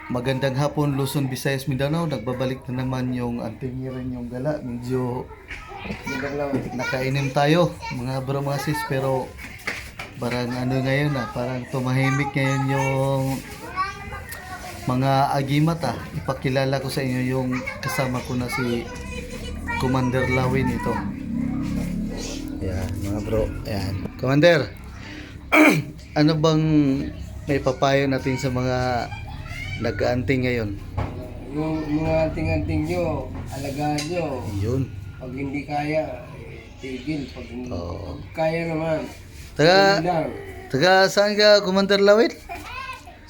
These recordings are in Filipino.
Magandang hapon, Luzon, Visayas, Mindanao. Nagbabalik na naman yung antingiran yung gala. Medyo nakainim tayo, mga bro, mga sis. Pero parang ano ngayon parang tumahimik ngayon yung mga agimat Ipakilala ko sa inyo yung kasama ko na si Commander Lawin ito. Ayan, mga bro. Ayan. Commander, ano bang may papayo natin sa mga nag-aanting ngayon? Yung mga anting-anting nyo, alagaan nyo. Yun. Pag hindi kaya, tigil. Pag hindi Oo. pag kaya naman, Taga, yun lang. taga saan ka, Commander Lawin?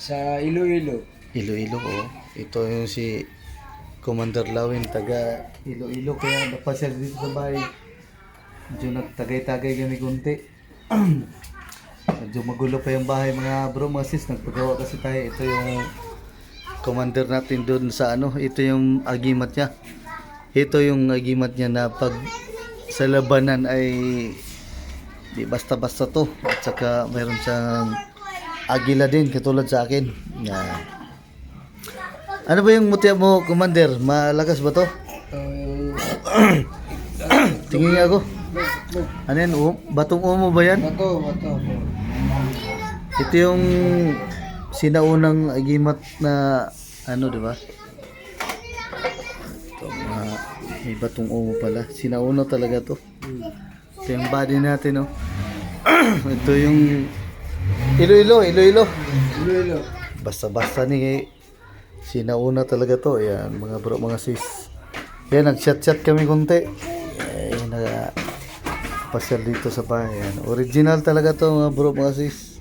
Sa Iloilo. Iloilo, oh. Ito yung si Commander Lawin, taga Iloilo. Kaya napasyal dito sa bahay. Medyo nagtagay-tagay kami kunti. Medyo magulo pa yung bahay, mga bro, mga sis. Nagpagawa kasi tayo. Ito yung commander natin doon sa ito yung agimat niya. Ito yung agimat niya na pag sa labanan ay di basta-basta to. At saka mayroon siyang agila din katulad sa akin. Ano ba yung mutya mo, commander? Malakas ba to? Tingin nga ako. Ano yan? Batong umo ba yan? Bato. Ito yung sinaunang agimat na di ba? Ito, may batong umo pala. Sinauna talaga to. Ito yung body natin, no? Ito yung Iloilo. Iloilo. Basta-basta ni sinauna talaga to. Ayan, mga bro, mga sis. Yan, nag-chat-chat kami konti. Ayan, pasyal dito sa bahay. Ayan. Original talaga to, mga bro, mga sis.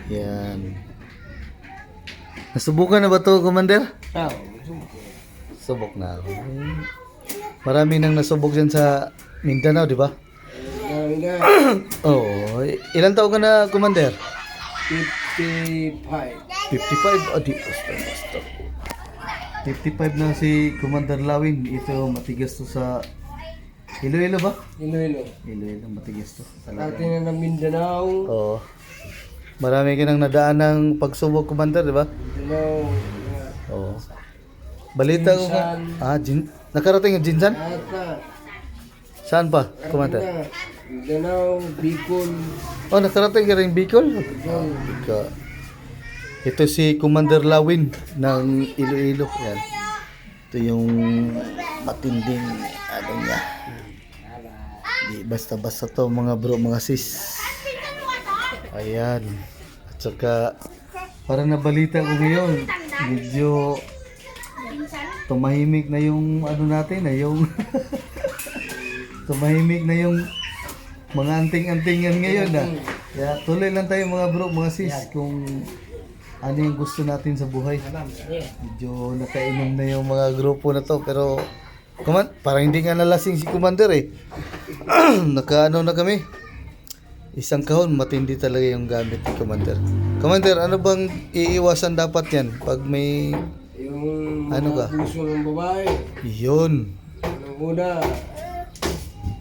Yan. Nasubukan na ba to, Commander? Subok na ako. Marami nang nasubok dyan sa Mindanao, di ba? Oo. Ilan taon ka na, Commander? 55. 55? Di, basta. 55 na si Commander Lawin. Ito, matigas to sa Iloilo ba? Iloilo. Iloilo, matigas to. Talaga. Atin na ng Mindanao. Oo. Marami ka nang nadaan ng pagsubok, Commander, di ba? Mindanao. Oo. Balita ko nga. Nakarating yung Jinsan? Ata. Saan pa, Commander? Mindanao, Bicol. Oh, nakarating ka rin Bicol? Ito si Commander Lawin ng Iloilo. Yan. Ito yung matinding niya. Di basta-basta to, mga bro, mga sis. Ayan. At saka parang nabalita ko ngayon, medyo tumahimik na yung natin yung tumahimik na yung mga anting-antingan ngayon Kaya tuloy lang tayo, mga bro, mga sis, kung ano yung gusto natin sa buhay. Medyo nakainom na yung mga grupo na to, pero parang hindi nga nalasing si Commander na kami. Isang kahon, matindi talaga yung gamit ni Commander. Commander, ano bang iiwasan dapat yan pag may Yung ka? puso ng babae. Yun. Ang una,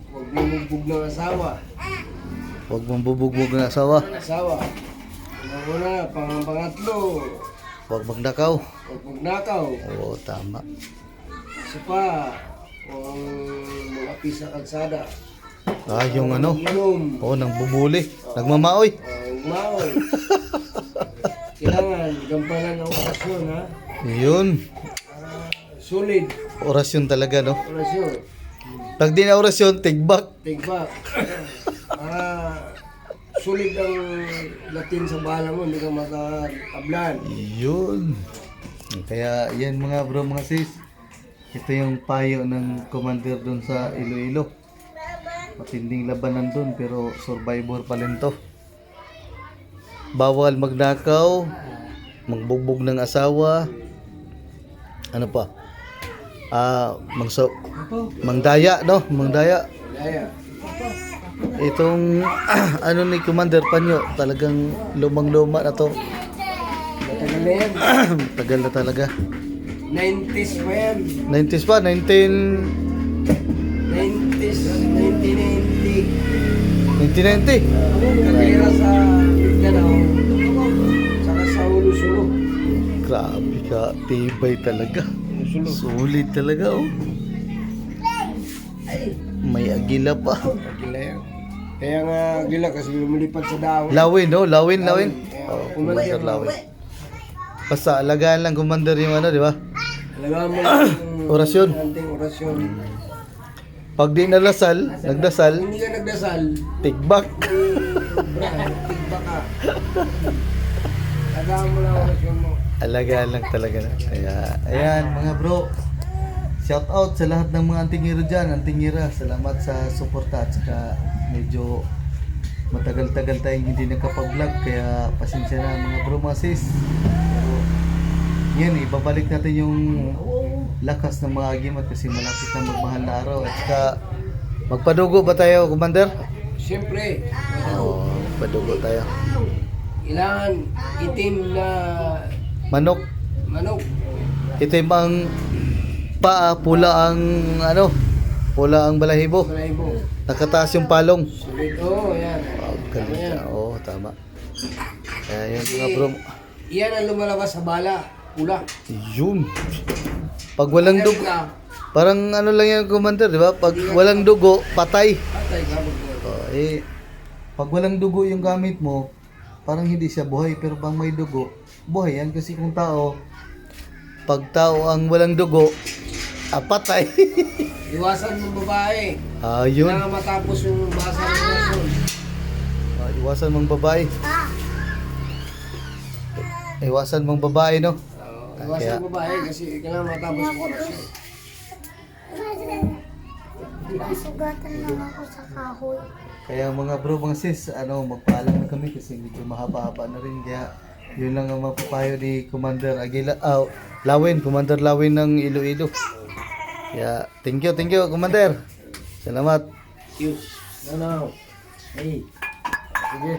huwag bumugbog ng asawa. Huwag mong bubugbog ng asawa. Ang una, pangatlo, Huwag magnakaw. huwag magnakaw. Oo, tama. Isa pa, huwag mag-api sa kalsada. Yung Inom. nang bubuli. Nagmamaoy. Maoy. Kailangan, gampanan ang orasyon, ha? Yun. Solid. Orasyon talaga, no? Orasyon. Pag di na orasyon, tigbak. Take back. Sulit ang Latin sa bala mo, hindi ka makatablan. Yun. Kaya yan, mga bro, mga sis. Ito yung payo ng commander doon sa Iloilo. Matinding labanan doon, pero survivor pa rin to. Bawal magnakaw, magbugbog ng asawa. Ano pa? Mangdaya, no? Mangdaya. Daya. Itong ni Commander Panyo, talagang lumang-luma na to. Matagal na yan. Tagal na talaga. 90s pa yan. 90s pa, 90s, 1990. 1990. Karera sa Mindanao, Tibay talaga. Sulog. Sulit talaga oh. May agila pa. Agila yan. Kaya nga agila kasi lumilipad sa dahon. Lawin no, lawin. Oh, Commander, Commander lawin. Basta alagaan lang Commander yung ano, di ba? Alagaan mo lang yung Orasyon. anting orasyon. Pag di nalasal, nagdasal, Hindi ka nagdasal, tigbak. tigba ka. Alagaan mo lang orasyon mo. Alagaan lang talaga. Kaya, ayan mga bro. Shout out sa lahat ng mga antingero dyan. Antingera, salamat sa suporta. At saka medyo matagal-tagal tayong hindi nakapag-vlog. Kaya pasensya na mga bro, mga sis. Pero, yan, ibabalik natin yung lakas ng mga agimat kasi malapit na magmahal na araw. At saka, magpadugo ba tayo, Commander? Siyempre, Oo, padugo tayo. kailangan itim na Manok, manok. itim ang paa, pula ang ano, pula ang balahibo. Balahibo. Nakataas yung palong. Sulit. Oo, yan. Wow, galing siya. Oo, tama. Kaya yun mga bro. Iyan ang lumalabas sa bala. Pula. Yun. Pag walang dugo, Na, parang ano lang yung Commander, di ba? Pag walang dugo, patay. patay ka mo. Pag walang dugo yung gamit mo, parang hindi siya buhay. Pero pag may dugo, buhay yan. Kasi kung tao, pag tao ang walang dugo, patay. Iwasan mo babae. Yun. Kailangan matapos yung basa ng orasyon. Iwasan mong babae. Iwasan mong babae, no? Iwasan mo babae kasi kailangan matapos yung orasyon. Nasugatan lang ako sa kahoy. Kaya mga bro, mga sis, magpaalam na kami kasi medyo mahaba-haba na rin. Kaya yun lang ang mapapayo ni Commander Aguila. Lawin, Commander Lawin ng Iloilo. Kaya thank you, Commander. Salamat. Cute. No. Hey. Sige.